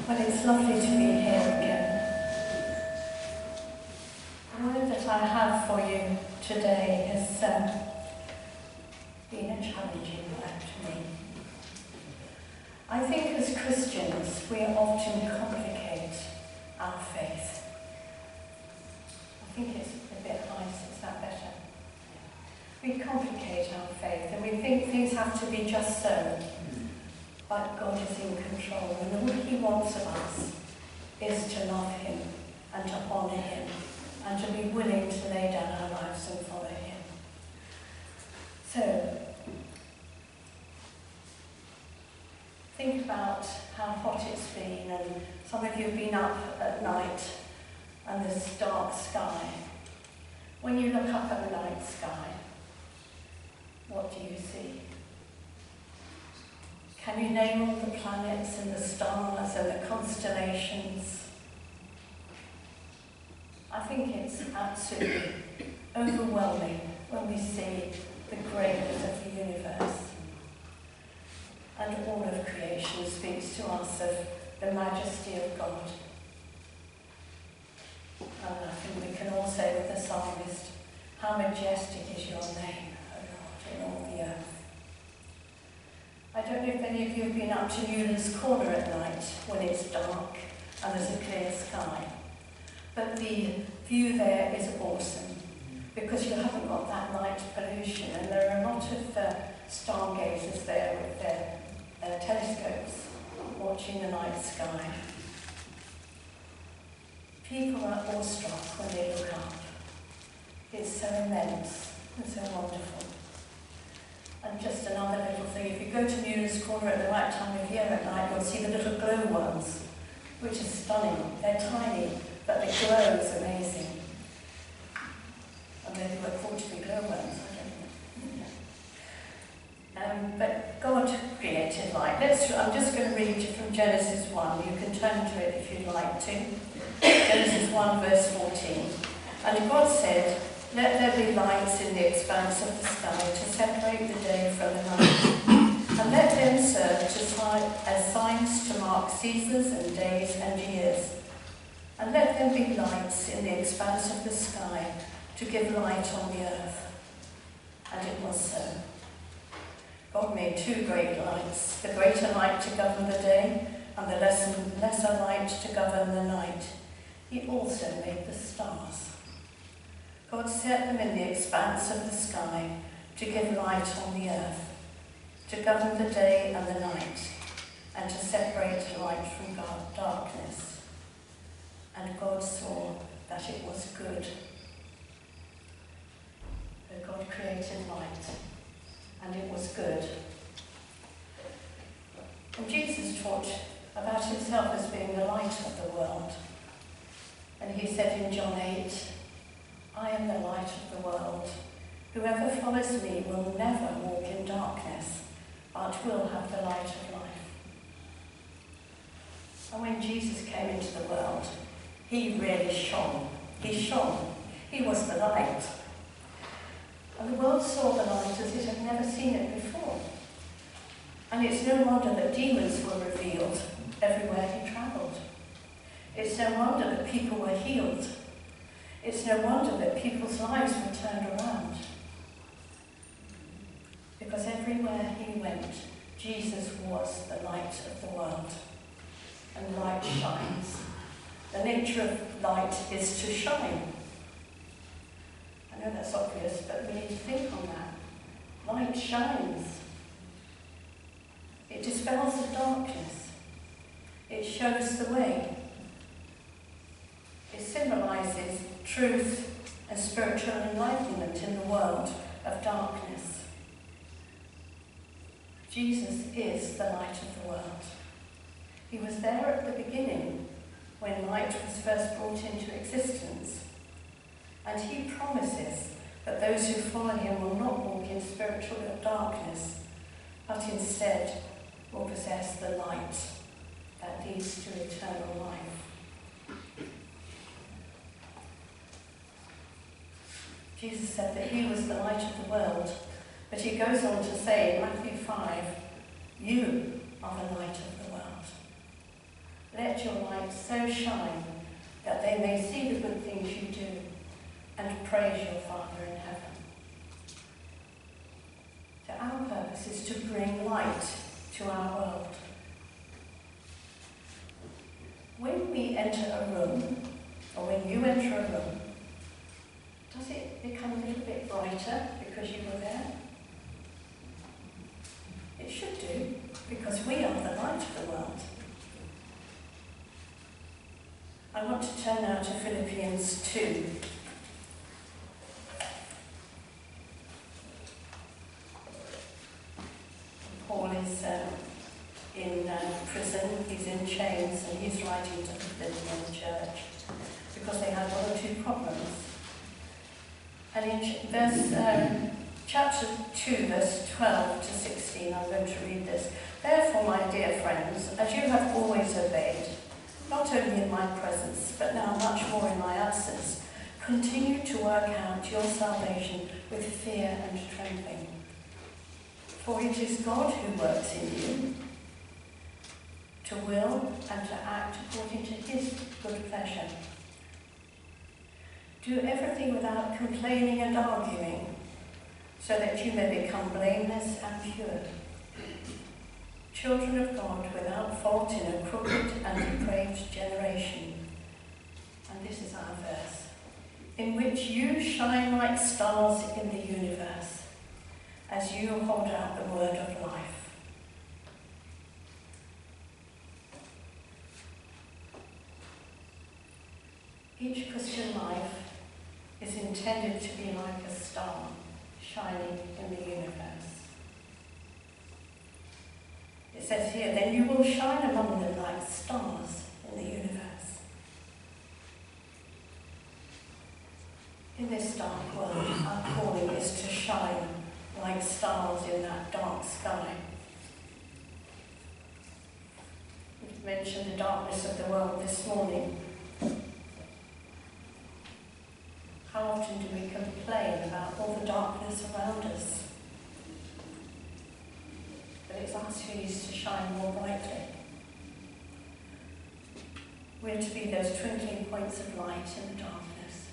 Well, it's lovely to be here again. The word that I have for you today has been a challenging word to me. I think as Christians we often complicate our faith. I think it's a bit high, so is that better? We complicate our faith and we think things have to be just so. But God is in control, and all He wants of us is to love Him and to honour Him and to be willing to lay down our lives and follow Him. So, think about how hot it's been, and some of you have been up at night and this dark sky. When you look up at the night sky, what do you see? Can you name all the planets and the stars and the constellations? I think it's absolutely overwhelming when we see the greatness of the universe. And all of creation speaks to us of the majesty of God. And I think we can all say with the psalmist, how majestic is your name, O Lord, in all the earth. I don't know if any of you have been up to Newlands Corner at night when it's dark and there's a clear sky. But the view there is awesome because you haven't got that light pollution, and there are a lot of stargazers there with their telescopes watching the night sky. People are awestruck when they look up. It's so immense and so wonderful. And just another little thing, if you go to Newlands Corner at the right time of year at night, you'll see the little glowworms, which is stunning. They're tiny, but the glow is amazing. And they were thought to be glowworms, I don't know. But God created light. I'm just going to read you from Genesis 1. You can turn to it if you'd like to. Genesis 1, verse 14. And God said, "Let there be lights in the expanse of the sky to separate the day from the night, and let them serve as signs to mark seasons and days and years. And let them be lights in the expanse of the sky to give light on the earth." And it was so. God made two great lights, the greater light to govern the day, and the lesser light to govern the night. He also made the stars. God set them in the expanse of the sky to give light on the earth, to govern the day and the night, and to separate light from darkness. And God saw that it was good. So God created light, and it was good. And Jesus taught about himself as being the light of the world. And he said in John 8, "I am the light of the world. Whoever follows me will never walk in darkness, but will have the light of life." And when Jesus came into the world, he really shone. He shone. He was the light. And the world saw the light as it had never seen it before. And it's no wonder that demons were revealed everywhere he travelled. It's no wonder that people were healed. It's no wonder that people's lives were turned around. Because everywhere he went, Jesus was the light of the world. And light shines. The nature of light is to shine. I know that's obvious, but we need to think on that. Light shines. It dispels the darkness. It shows the way. It symbolises truth and spiritual enlightenment in the world of darkness. Jesus is the light of the world. He was there at the beginning when light was first brought into existence. And he promises that those who follow him will not walk in spiritual darkness, but instead will possess the light that leads to eternal life. Jesus said that he was the light of the world, but he goes on to say in Matthew 5, "You are the light of the world." Let your light so shine that they may see the good things you do and praise your Father in heaven. So our purpose is to bring light to our world. When we enter a room, or when you enter a room, does it become a little bit brighter because you were there? It should do, because we are the light of the world. I want to turn now to Philippians 2. Paul is in prison, he's in chains, and he's writing to the Philippian church because they had one or two problems. And in chapter 2, verse 12 to 16, I'm going to read this. Therefore, my dear friends, as you have always obeyed, not only in my presence, but now much more in my absence, continue to work out your salvation with fear and trembling. For it is God who works in you, to will and to act according to his good pleasure. Do everything without complaining and arguing, so that you may become blameless and pure, children of God without fault in a crooked and depraved generation. And this is our verse. In which you shine like stars in the universe, as you hold out the word of life. Each Christian life is intended to be like a star shining in the universe. It says here, then you will shine among them like stars in the universe. In this dark world, our calling is to shine like stars in that dark sky. We've mentioned the darkness of the world this morning. How often do we complain about all the darkness around us? But it's us who needs to shine more brightly. We're to be those twinkling points of light in the darkness.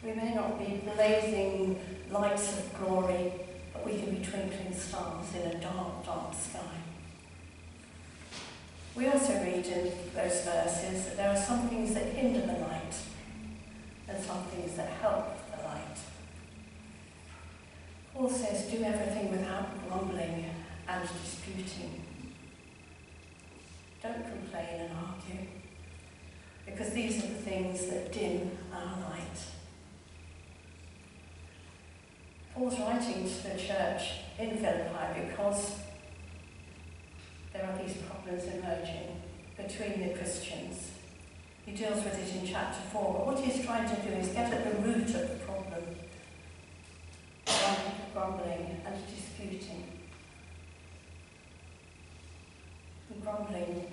We may not be blazing lights of glory, but we can be twinkling stars in a dark, dark sky. We also read in those verses that there are some things that hinder the light and some things that help the light. Paul says, do everything without grumbling and disputing. Don't complain and argue, because these are the things that dim our light. Paul's writing to the church in Philippi because there are these problems emerging between the Christians. He deals with it in chapter 4, but what he's trying to do is get at the root of the problem, grumbling and disputing. And grumbling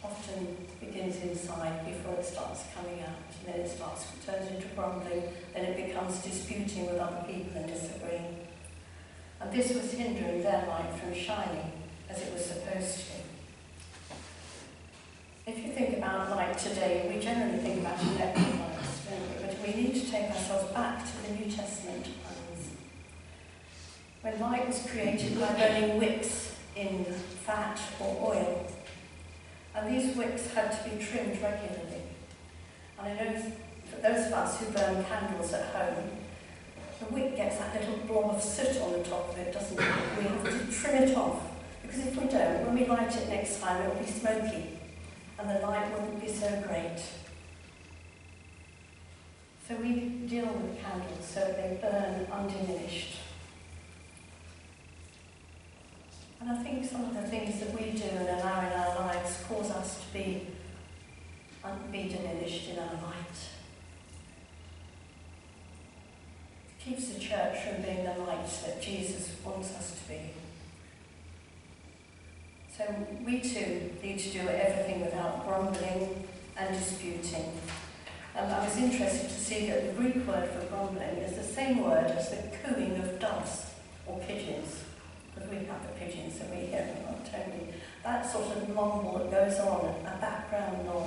often begins inside before it starts coming out, and then it turns into grumbling, then it becomes disputing with other people and disagreeing. And this was hindering their light from shining as it was supposed to. If you think about light today, we generally think about electric lights, don't we? But we need to take ourselves back to the New Testament times, when light was created by burning wicks in fat or oil. And these wicks had to be trimmed regularly. And I know for those of us who burn candles at home, the wick gets that little blob of soot on the top of it, doesn't it? We have to trim it off, because if we don't, when we light it next time, it will be smoky, and the light wouldn't be so great. So we deal with candles so that they burn undiminished. And I think some of the things that we do and allow in our lives cause us to be diminished in our light. It keeps the church from being the light that Jesus wants us to be. So we too need to do everything without grumbling and disputing. I was interested to see that the Greek word for grumbling is the same word as the cooing of doves or pigeons. Because we have the pigeons that we hear a lot, don't we? That sort of mumble that goes on at that background noise.